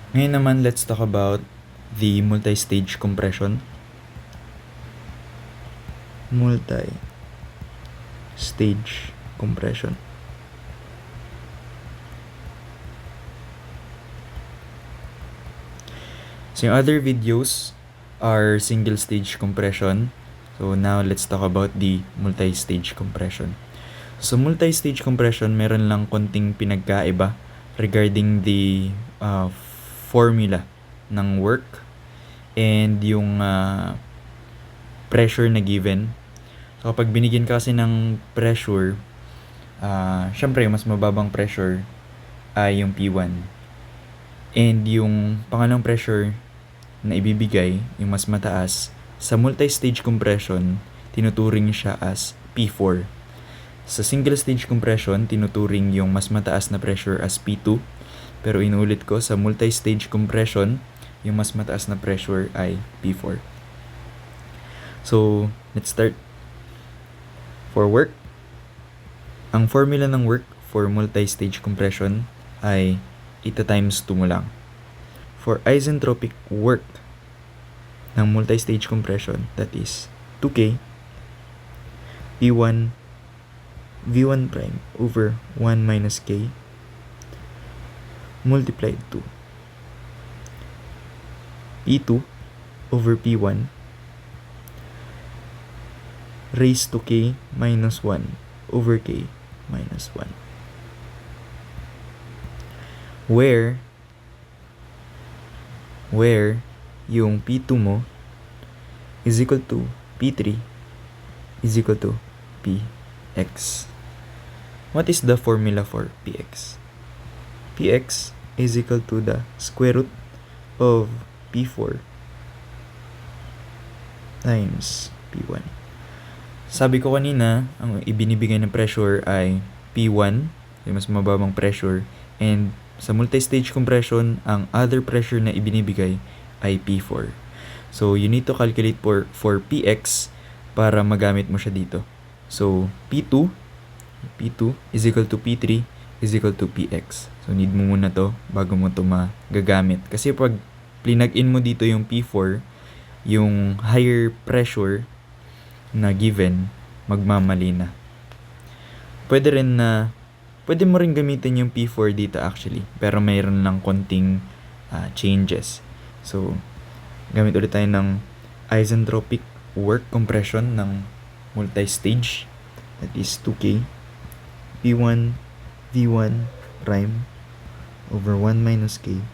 Ngayon naman, let's talk about the multi-stage compression. Multi-stage compression. So yung other videos are single stage compression. So now let's talk about the multi-stage compression. So multi-stage compression, meron lang konting pinagkaiba regarding the formula ng work and yung pressure na given. So kapag binigyan ka kasi ng pressure, syempre mas mababang pressure ay yung P1. And yung pangalawang pressure na ibibigay, yung mas mataas, sa multi-stage compression, tinuturing siya as P4. Sa single stage compression, tinuturing yung mas mataas na pressure as P2. Pero inulit ko, sa multi-stage compression, yung mas mataas na pressure ay P4. So, let's start. For work, ang formula ng work for multi-stage compression ay eta times 2 mo lang. For isentropic work ng multi-stage compression, that is 2K P1 V1 prime over 1 minus K multiplied to P2 over P1 raised to K minus 1 over K minus 1. Where yung P2 mo is equal to P3 is equal to Px. What is the formula for Px? Px is equal to the square root of P4 times P1. Sabi ko kanina, ang ibinibigay ng pressure ay P1, yung mas mababang pressure, and sa multi-stage compression, ang other pressure na ibinibigay ay P4. So, you need to calculate for Px para magamit mo siya dito. So, P2 is equal to P3 is equal to Px. So, need mo muna to bago mo to magagamit. Kasi pag plinag-in mo dito yung P4, yung higher pressure na given, magmamali na. Pwede mo rin gamitin yung P4 dito actually, pero mayroon lang konting changes. So, gamit ulit tayo ng isentropic work compression ng multi-stage, that is 2K P1 V1 prime over 1 minus K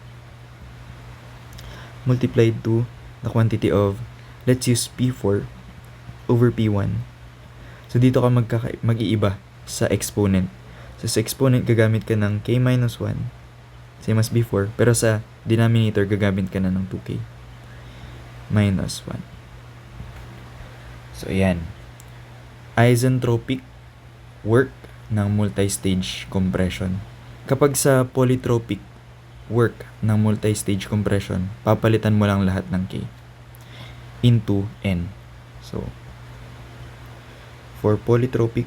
multiplied to the quantity of, let's use P4 over P1. So dito ka mag-iiba sa exponent. So sa exponent gagamit ka ng K minus 1 same as before, pero sa denominator gagamit ka na ng 2K minus 1. So ayan, isentropic work ng multi-stage compression. Kapag sa polytropic work ng multi-stage compression, papalitan mo lang lahat ng K into N. So, for polytropic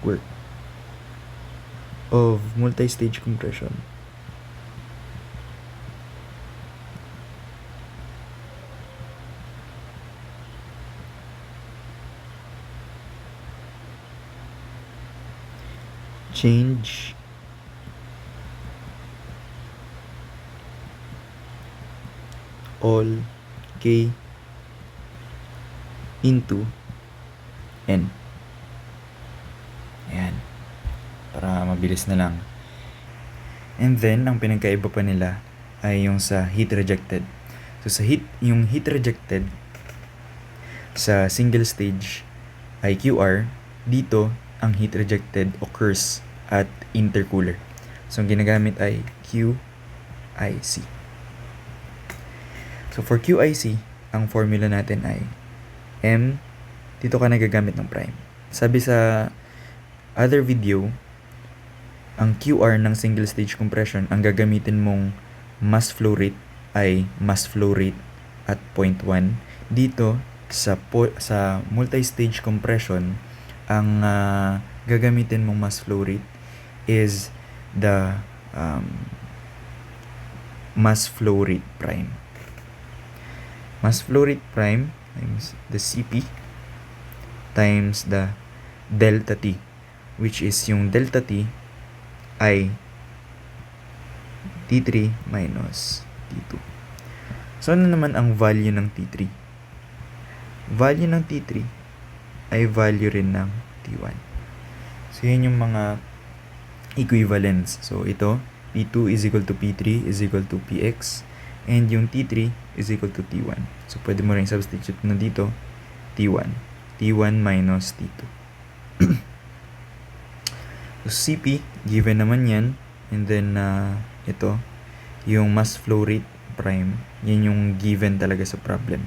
work of multi-stage compression, change all K into N. Ayan. Para mabilis na lang. And then, ang pinagkaiba pa nila ay yung sa heat rejected. So, yung heat rejected sa single stage ay QR. Dito, ang heat rejected occurs at intercooler. So, ang ginagamit ay QIC. So, for QIC, ang formula natin ay M, dito ka nagagamit ng prime. Sabi sa other video, ang QR ng single stage compression, ang gagamitin mong mass flow rate ay mass flow rate at 0.1. Dito, sa multi-stage compression, ang gagamitin mong mass flow rate is the mass flow rate prime. Mass flow rate prime times the Cp times the delta T, which is yung delta T ay T3 minus T2. So, ano naman ang value ng T3? Value ng T3 ay value rin ng T1. So, yun yung mga equivalents. So, ito, P2 is equal to P3 is equal to Px, and yung T3 is equal to T1. So, pwede mo rin substitute na dito, T1. T1 minus T2. So, Cp, given naman yan, and then, ito, yung mass flow rate prime, yan yung given talaga sa problem.